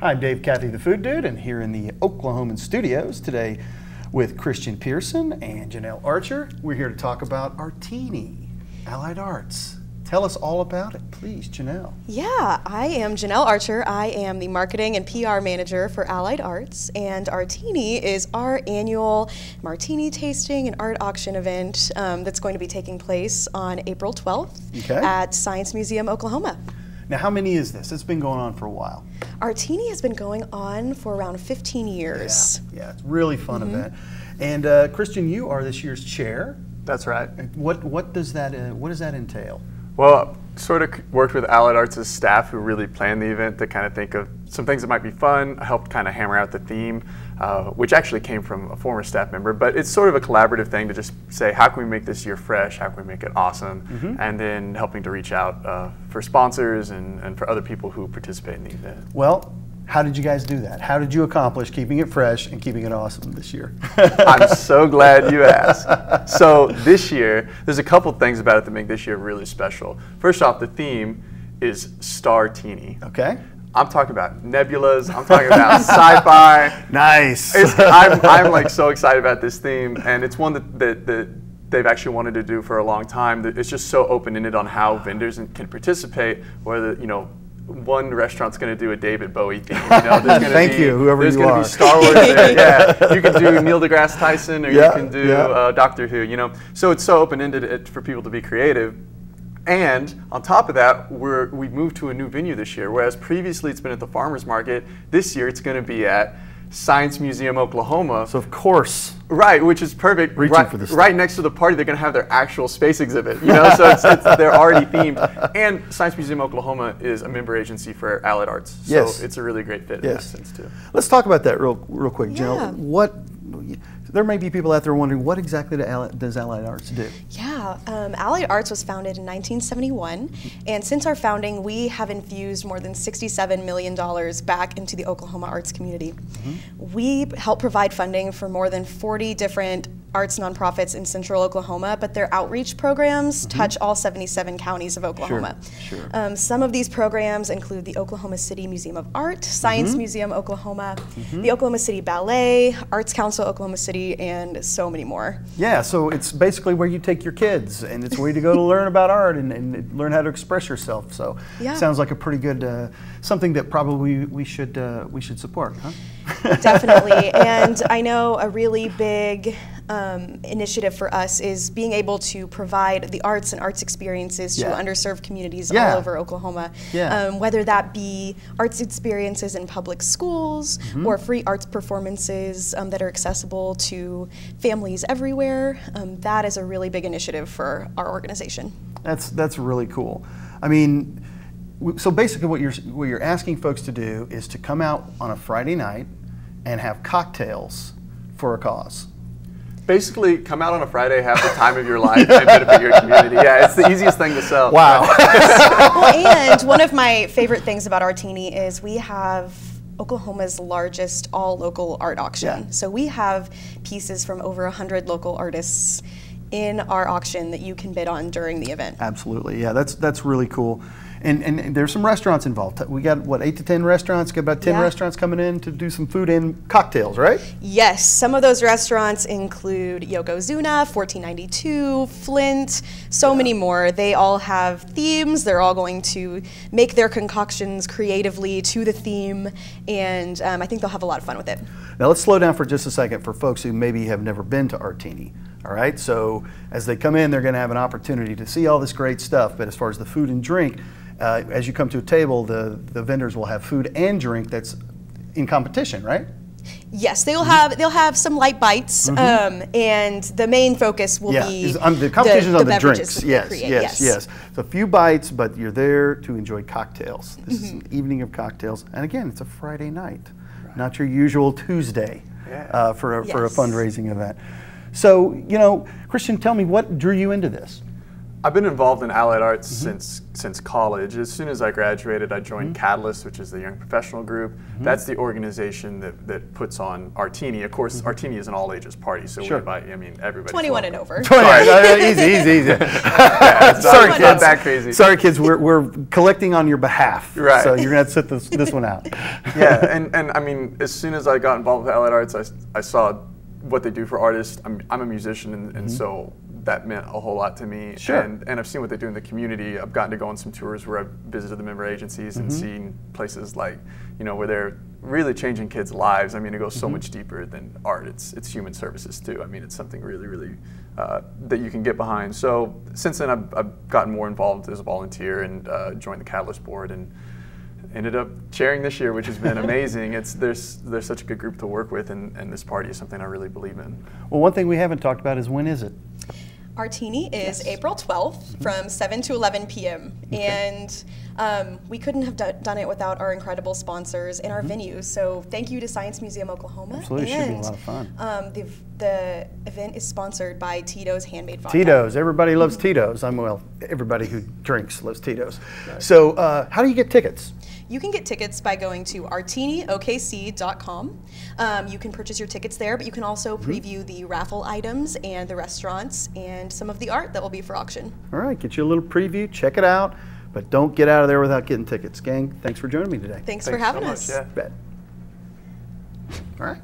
I'm Dave Cathy, the Food Dude, and here in the Oklahoman studios today with Christian Pearson and Janelle Archer. We're here to talk about ARTini, Allied Arts. Tell us all about it, please, Janelle. Yeah, I am Janelle Archer. I am the Marketing and PR Manager for Allied Arts, and ARTini is our annual martini tasting and art auction event that's going to be taking place on April 12th at Science Museum, Oklahoma. Now, how many is this? It's been going on for a while. ARTini has been going on for around 15 years. Yeah, it's a really fun event. And Christian, you are this year's chair. That's right. What does that entail? Well, sort of worked with Allied Arts' staff who really planned the event to kind of think of some things that might be fun. I helped kind of hammer out the theme, which actually came from a former staff member. But it's sort of a collaborative thing to just say, how can we make this year fresh? How can we make it awesome? And then helping to reach out for sponsors and for other people who participate in the event. Well, how did you guys do that? How did you accomplish keeping it fresh and keeping it awesome this year? I'm so glad you asked. So this year, there's a couple things about it that make this year really special. First off, the theme is STARTini. Okay. I'm talking about nebulas. I'm talking about sci-fi. Nice. I'm like so excited about this theme, and it's one that they've actually wanted to do for a long time. It's just so open-ended on how vendors can participate, whether, you know, one restaurant's going to do a David Bowie theme. You know, there's going to be Star Wars there. Yeah, you can do Neil deGrasse Tyson, or you can do Doctor Who. You know, so it's so open-ended for people to be creative. And on top of that, we moved to a new venue this year. Whereas previously it's been at the Farmers Market, this year it's going to be at Science Museum, Oklahoma. So of course, right, which is perfect. Right next to the party, they're going to have their actual space exhibit. You know, so they're already themed. And Science Museum, Oklahoma is a member agency for Allied Arts, so it's a really great fit in that sense too. Let's talk about that real quick, Jill. There may be people out there wondering, what exactly does Allied Arts do? Yeah, Allied Arts was founded in 1971, and since our founding, we have infused more than $67 million back into the Oklahoma arts community. We help provide funding for more than 40 different arts nonprofits in central Oklahoma, but their outreach programs touch all 77 counties of Oklahoma. Some of these programs include the Oklahoma City Museum of Art, Science Museum Oklahoma, the Oklahoma City Ballet, Arts Council Oklahoma City, and so many more. Yeah, so it's basically where you take your kids, and it's where you go to learn about art and learn how to express yourself. So sounds like a pretty good, something that probably we should support, huh? Definitely, and I know a really big initiative for us is being able to provide the arts and arts experiences to underserved communities all over Oklahoma, whether that be arts experiences in public schools or free arts performances that are accessible to families everywhere. That is a really big initiative for our organization. That's really cool. I mean, so basically what you're asking folks to do is to come out on a Friday night and have cocktails for a cause. Basically, come out on a Friday, have the time of your life, and benefit your community. Yeah, it's the easiest thing to sell. Wow. And one of my favorite things about ARTini is we have Oklahoma's largest all-local art auction. So we have pieces from over 100 local artists in our auction that you can bid on during the event. Absolutely, yeah, that's really cool. And there's some restaurants involved. We got, what, 8 to 10 restaurants? Got about 10 restaurants coming in to do some food and cocktails, right? Yes, some of those restaurants include Yokozuna, 1492, Flint, so many more. They all have themes. They're all going to make their concoctions creatively to the theme, and I think they'll have a lot of fun with it. Now let's slow down for just a second for folks who maybe have never been to ARTini. All right, so as they come in, they're going to have an opportunity to see all this great stuff, but as far as the food and drink, as you come to a table, the vendors will have food and drink that's in competition, right? Yes, they'll have some light bites, and the main focus will be the competition's on the drinks. Yes. So a few bites, but you're there to enjoy cocktails. This is an evening of cocktails, and again, it's a Friday night, not your usual Tuesday for a fundraising event. So, you know, Christian, tell me, what drew you into this? I've been involved in allied arts since college. As soon as I graduated, I joined Catalyst, which is the young professional group. That's the organization that puts on ARTini. Of course, ARTini is an all ages party, so we invite, I mean, everybody. 21 and over. Easy. Yeah, Sorry, not kids. that crazy. Sorry, kids. We're collecting on your behalf. Right. So you're gonna have to sit this one out. Yeah, and I mean, as soon as I got involved with allied arts, I saw what they do for artists. I'm a musician, and so that meant a whole lot to me. Sure. And I've seen what they do in the community. I've gotten to go on some tours where I've visited the member agencies and seen places like, you know, where they're really changing kids' lives. I mean, it goes so much deeper than art. It's human services too. I mean, it's something really that you can get behind. So since then, I've gotten more involved as a volunteer and joined the Catalyst board and ended up chairing this year, which has been amazing. There's such a good group to work with, and this party is something I really believe in. Well, one thing we haven't talked about is when is it? ARTini is April 12th from 7 to 11 p.m. And we couldn't have done it without our incredible sponsors and our venues. So thank you to Science Museum Oklahoma. Absolutely, it should be a lot of fun. The event is sponsored by Tito's Handmade Vodka. Tito's, everybody loves Tito's. Well, everybody who drinks loves Tito's. Right. So how do you get tickets? You can get tickets by going to artiniokc.com. You can purchase your tickets there, but you can also preview the raffle items and the restaurants and some of the art that will be for auction. All right, get you a little preview, check it out, but don't get out of there without getting tickets. Gang, thanks for joining me today. Thanks for having so us. much, yeah. Bet. All right.